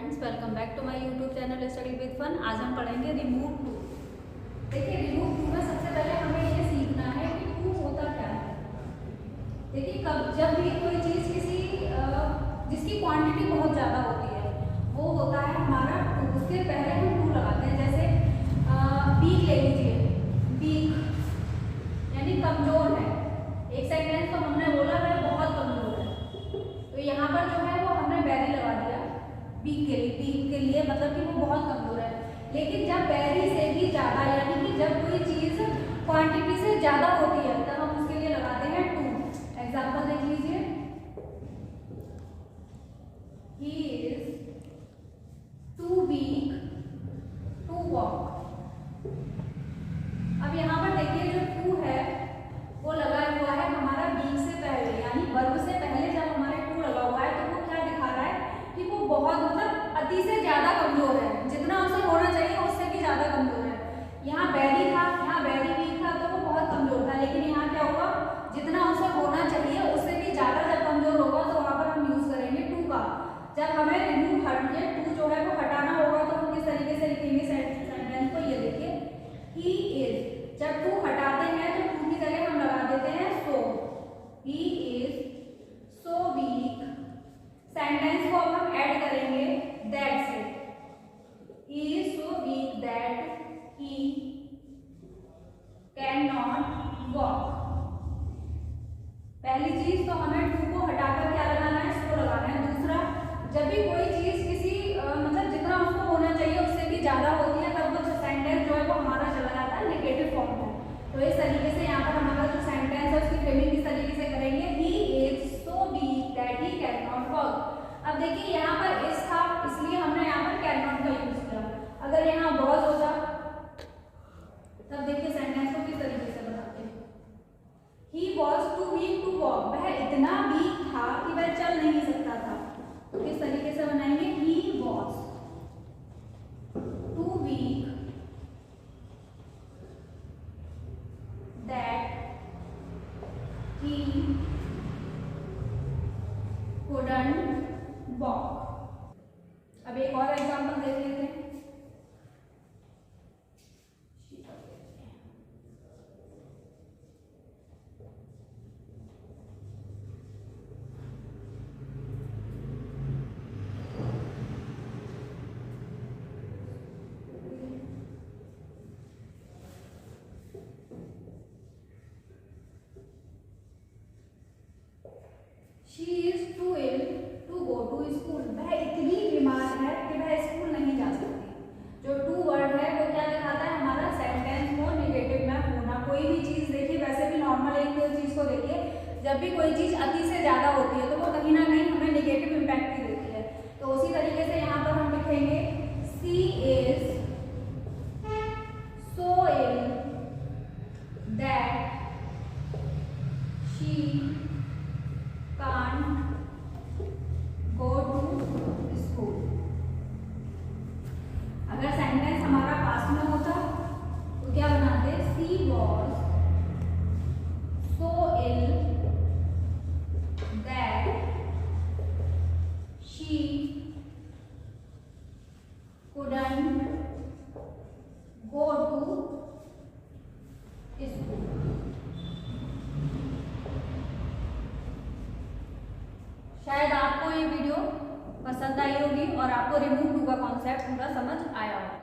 Friends, welcome back to my YouTube channel study with fun. आज हम पढ़ेंगे remove too. देखिए, रिमूव टू में सबसे पहले हमें ये सीखना है कि टू होता क्या है। देखिए, जब भी कोई चीज़ किसी जिसकी क्वांटिटी बहुत ज़्यादा होती है वो होता है हमारा टू। उसके पहले हम टू लगाते हैं। जैसे बीक ले लीजिए, बीक यानी कमज़ोर है। एक सेंटेंस तो हमने बोला है बहुत कमज़ोर है, तो यहाँ पर जो है वो हमने वेरी लगा दिया बीक के लिए मतलब कि वो बहुत कमज़ोर है। लेकिन जब वेरी से भी ज़्यादा यानी कि जब कोई चीज़ क्वांटिटी से ज़्यादा होती है तब हम उसके लिए लगाते हैं टू। एग्जाम्पल देख लीजिए, he is too weak to walk. अब यहाँ पर देखिए जो टू है वो लगा हुआ है हमारा बीक से पहले, यानी वर्ब से पहले जब हमारे टू लगा हुआ है तो वो क्या दिखा रहा है कि वो बहुत मतलब अति से ज्यादा कमजोर है। जितना उसे होना चाहिए उससे भी ज्यादा कमजोर है। यहाँ बैरी था, यहाँ बैरी वीक था तो वो बहुत कमजोर था। लेकिन यहाँ क्या हुआ, जितना उसे होना चाहिए उससे भी ज्यादा जब कमजोर होगा तो वहां पर हम यूज करेंगे टू का। जब हमें रिमूव हटिए टू जो है वो हटाना होगा तो हम किस तरीके से लिखेंगे सेंटेंस को। ये देखिए, ही इज, जब टू हटाते हैं तो टू की जगह हम लगा देते हैं so. He is so weak. Sentence को अब हम ऐड करेंगे दैट से। He is so weak that he can not walk. पहली चीज तो हमें टू को हटाकर क्या लगाना है, सो लगाना है। दूसरा, जब भी कोई चीज किसी मतलब जितना उसको होना चाहिए उससे भी ज्यादा होती है तब वो सेंटेंस जो है वो हमारा चला जाता है नेगेटिव फॉर्म में। तो इस तरीके से यहाँ पर हमारा जो सेंटेंस है उसकी फ्रेमिंग किस तरीके से करेंगे, ही is so weak that he can not walk. अब देखिए यहाँ पर इस था इसलिए हमने यहाँ पर कैन नॉट का यूज किया। अगर यहाँ वॉज होता तब देखिए सेंटेंस को किस तरीके से बनाते हैं, he was too weak to walk. वह इतना वीक था कि वह चल नहीं सकता था। तो किस तरीके से बनाएंगे, he was too weak that he couldn't walk। अब एक और एग्जांपल देख लेते हैं। She is too ill to go to school। वह इतनी बीमार है कि वह स्कूल नहीं जा सकती। जो टू वर्ड है वो क्या दिखाता है, हमारा सेंटेंस को नेगेटिव में होना। कोई भी चीज देखिए, वैसे भी नॉर्मल एक चीज को देखिए, जब भी कोई चीज अति से ज्यादा होती है तो वो कहीं ना कहीं हमें नेगेटिव इम्पैक्ट ही देती है। तो उसी तरीके से यहाँ पर हम लिखेंगे she is so ill that she can't go to school। अगर सेंटेंस हमारा पास्ट में होता तो क्या बनाते, she was so ill that she couldn't go to school। शायद आपको ये वीडियो पसंद आई होगी और आपको रिमूव टू का कॉन्सेप्ट पूरा समझ आया होगा।